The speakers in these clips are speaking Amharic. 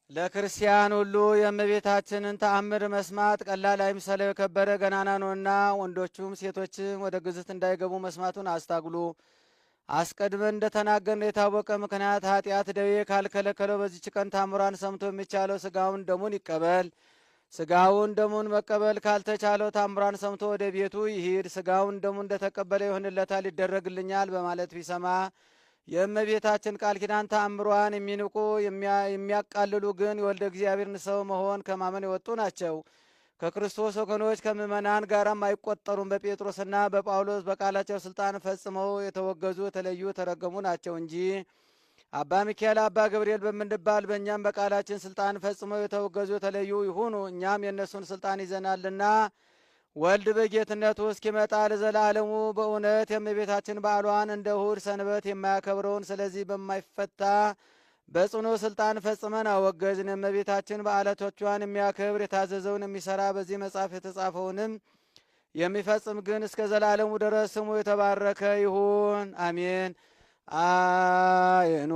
ለክርስቲያን ሁሉ የእመቤታችንን ተአምር መስማት ቀላል አይምሰለው፣ የከበረ ገናና ነውና። ወንዶቹም ሴቶችም ወደ ግዝት እንዳይገቡ መስማቱን አስታግሉ። አስቀድመን እንደተናገርን የታወቀ ምክንያት ኃጢአት ደዌ ካልከለከለው በዚች ቀን ታምሯን ሰምቶ የሚቻለው ስጋውን ደሙን ይቀበል። ስጋውን ደሙን መቀበል ካልተቻለው ታምሯን ሰምቶ ወደ ቤቱ ይሂድ። ስጋውን ደሙን እንደተቀበለ ይሆንለታል፣ ይደረግልኛል በማለት ቢሰማ የእመቤታችን ቃል ኪዳን ተአምሯን የሚንቁ የሚያቃልሉ ግን የወልደ እግዚአብሔርን ሰው መሆን ከማመን የወጡ ናቸው። ከክርስቶስ ወገኖች ከምእመናን ጋራም አይቆጠሩም። በጴጥሮስና በጳውሎስ በቃላቸው ስልጣን ፈጽመው የተወገዙ የተለዩ የተረገሙ ናቸው እንጂ አባ ሚካኤል አባ ገብርኤል በምንባል በእኛም በቃላችን ስልጣን ፈጽመው የተወገዙ የተለዩ ይሁኑ። እኛም የእነሱን ስልጣን ይዘናልና ወልድ በጌትነቱ እስኪመጣ ለዘላለሙ በእውነት የእመቤታችን በዓሏን እንደ እሁድ ሰንበት የማያከብረውን ስለዚህ በማይፈታ በጽኑ ስልጣን ፈጽመን አወገዝን። የእመቤታችን በዓላቶቿን የሚያከብር የታዘዘውን የሚሰራ በዚህ መጽሐፍ የተጻፈውንም የሚፈጽም ግን እስከ ዘላለሙ ድረስ ስሙ የተባረከ ይሁን፣ አሜን። አይኑ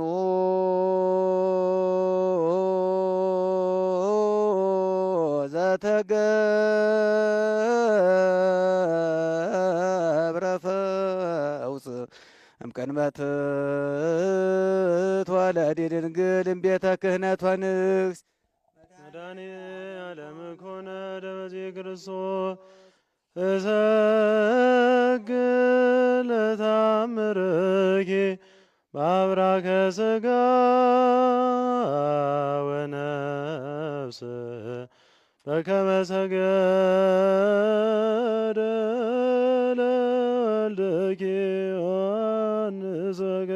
ዘተገብረ ፈውስ እምቀንበት ትወለድ ድንግል እምቤተ ክህነት ወንግስ መድኃኔዓለም ኮነ ደበዜ ክርስቶስ እሰግድ ለተአምርኪ በአብራከ ሥጋ ወነፍስ በከመ ሰገደ ለወልድኪ ወንሰገድ።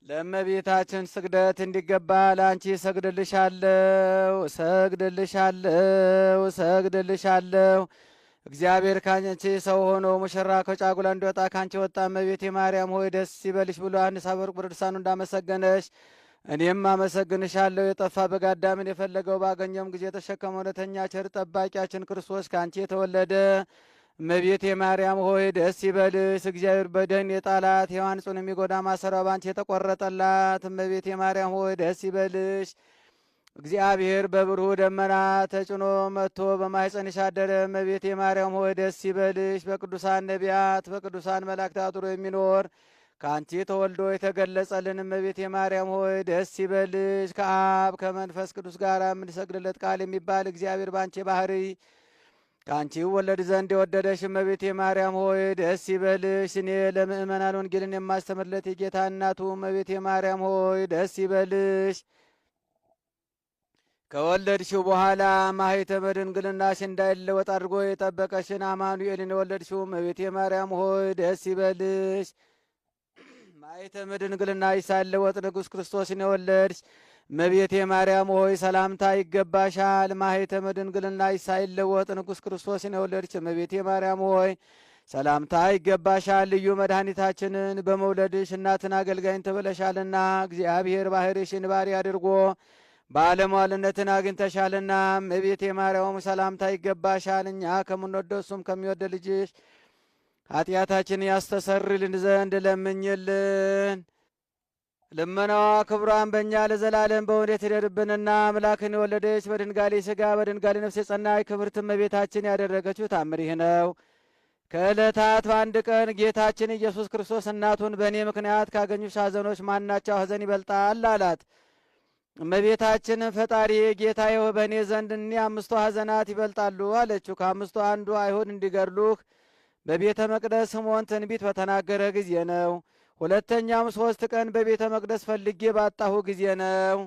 ለእመቤታችን ስግደት እንዲገባ ለአንቺ እሰግድልሻለሁ እሰግድልሻለሁ እሰግድልሻለሁ። እግዚአብሔር ካንቺ ሰው ሆኖ ሙሽራ ከጫጉላ እንዲወጣ ካንቺ ወጣ። እመቤቴ ማርያም ሆይ ደስ ይበልሽ ብሎ ዮሐንስ አፈወርቅ በድርሳኑ እንዳመሰገነሽ እኔም አመሰግንሻለሁ። የጠፋ በግ አዳምን የፈለገው ባገኘውም ጊዜ የተሸከመ እውነተኛ ቸር ጠባቂያችን ክርስቶስ ካንቺ የተወለደ እመቤቴ ማርያም ሆይ ደስ ይበልሽ። እግዚአብሔር በደን የጣላት ሔዋን ጽኑ የሚጎዳ ማሰሯ ባንቺ የተቆረጠላት እመቤቴ ማርያም ሆይ ደስ ይበልሽ። እግዚአብሔር በብሩህ ደመና ተጭኖ መጥቶ በማኅፀንሽ አደረ። እመቤቴ ማርያም ሆይ ደስ ይበልሽ። በቅዱሳን ነቢያት በቅዱሳን መላእክት አድሮ የሚኖር ከአንቺ ተወልዶ የተገለጸልን እመቤቴ ማርያም ሆይ ደስ ይበልሽ። ከአብ ከመንፈስ ቅዱስ ጋር የምንሰግድለት ቃል የሚባል እግዚአብሔር ባንቺ ባህሪ ከአንቺ ወለድ ዘንድ የወደደሽ እመቤቴ ማርያም ሆይ ደስ ይበልሽ። እኔ ለምእመናን ወንጌልን የማስተምርለት የጌታ እናቱ እመቤቴ ማርያም ሆይ ደስ ይበልሽ። ከወለድሽው በኋላ ማኅተመ ድንግልናሽ እንዳይለወጥ አድርጎ የጠበቀሽን አማኑኤልን የወለድሽው እመቤቴ ማርያም ሆይ ደስ ይበልሽ። ማኅተመ ድንግልናሽ ሳይለወጥ ንጉሥ ክርስቶስን የወለድሽ እመቤቴ ማርያም ሆይ ሰላምታ ይገባሻል። ማኅተመ ድንግልናሽ ሳይለወጥ ንጉሥ ክርስቶስን የወለድሽ እመቤቴ ማርያም ሆይ ሰላምታ ይገባሻል። ልዩ መድኃኒታችንን በመውለድሽ እናትን አገልጋይን ትብለሻልና እግዚአብሔር ባሕርሽን ባሕርይ አድርጎ ባለሟልነትን አግኝተሻልና እመቤቴ ማርያም ሰላምታ ይገባሻል። እኛ ከምንወደው እሱም ከሚወደ ልጅሽ ኃጢአታችን ያስተሰርይልን ዘንድ ለምኝልን። ልመናዋ ክብሯን በእኛ ለዘላለም በእውነት ይደርብንና አምላክን የወለደች በድንጋሌ ሥጋ በድንጋሌ ነፍስ የጸናች ክብርት እመቤታችን ያደረገችው ታምር ይህ ነው። ከዕለታት በአንድ ቀን ጌታችን ኢየሱስ ክርስቶስ እናቱን በእኔ ምክንያት ካገኙሽ ሐዘኖች ማናቸው ሐዘን ይበልጣል አላት። እመቤታችን ፈጣሪ ጌታዬ በእኔ ዘንድ እኒህ 5 ሐዘናት ይበልጣሉ አለችው። ከ5ቱ አንዱ አይሁድ እንዲገድሉህ በቤተ መቅደስ ስምዖን ትንቢት በተናገረ ጊዜ ነው። ሁለተኛም 3 ቀን በቤተ መቅደስ ፈልጌ ባጣሁ ጊዜ ነው።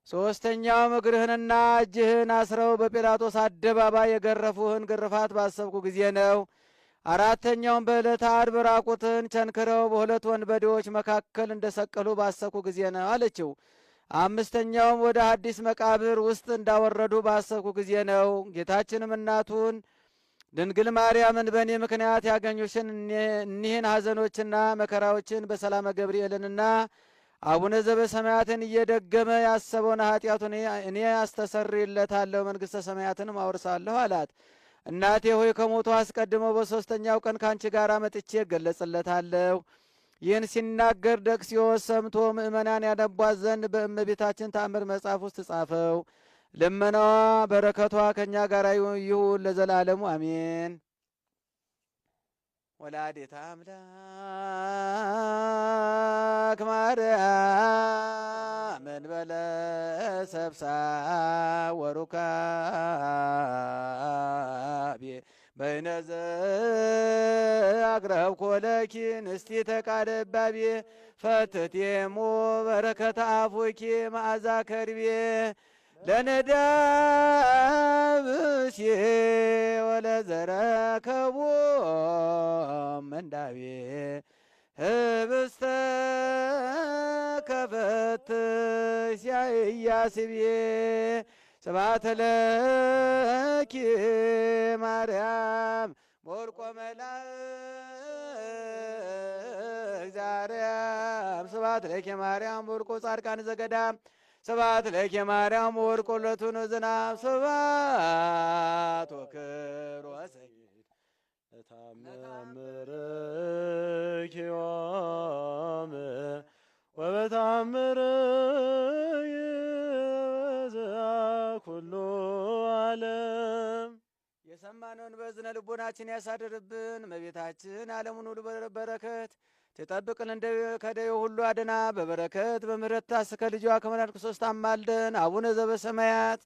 ሦስተኛውም እግርህንና እጅህን አስረው በጲላጦስ አደባባይ የገረፉህን ግርፋት ባሰብኩ ጊዜ ነው። አራተኛውም በዕለተ ዓርብ ራቁትን ቸንክረው በሁለት ወንበዴዎች መካከል እንደሰቀሉ ባሰብኩ ጊዜ ነው አለችው። አምስተኛውም ወደ አዲስ መቃብር ውስጥ እንዳወረዱ ባሰብኩ ጊዜ ነው። ጌታችንም እናቱን ድንግል ማርያምን በእኔ ምክንያት ያገኙሽን እኒህን ሐዘኖችና መከራዎችን በሰላመ ገብርኤልንና አቡነ ዘበሰማያትን እየደገመ ያሰበውን ኃጢአቱን እኔ አስተሰርይለታለሁ፣ መንግሥተ ሰማያትንም አወርሳለሁ አላት። እናቴ ሆይ ከሞቱ አስቀድሞ በሦስተኛው ቀን ካንቺ ጋር መጥቼ እገለጽለታለሁ፣ ይህን ሲናገር ደቅስዮስ ሰምቶ ምእመናን ያነቧት ዘንድ በእመቤታችን ተአምር መጽሐፍ ውስጥ ጻፈው። ልመናዋ በረከቷ ከእኛ ጋር ይሁን ለዘላለሙ አሜን። ወላዲተ አምላክ ማርያም እንበለ ሰብሳብ ወሩካቤ በይነዘ አቅረብኮ ለኪ ንስቲተ ቃለ እባቤ ፈትቴሙ በረከተ አፉኪ መዓዛ ከርቤ ለነዳብሽ ወለዘረከቦ መንዳቤ ህብስተ ከፈትሽ ያኢያስቤ ስብሐት ለኪ ማርያም ሞልቆ መላእክት ዛርያም ስብሐት ለኪ ማርያም ሞልቆ ጻድቃን ዘገዳም ስብሐት ለኪ ማርያም ወርቆ ለቱን ዝናብ ስብሐት ወክብር ወሰይድ ለታምርኪ ዮም ወበታምርኪ ኩሉ ዓለም የሰማነውን በዝነ ልቦናችን ያሳድርብን። እመቤታችን ዓለሙን ሁሉ በረከት ትጠብቅልን፣ ከደዌ ሁሉ አድና። በበረከት በምሕረት ታስከ ልጇ ከመላእክት ሶስት አማልደን። አቡነ ዘበሰማያት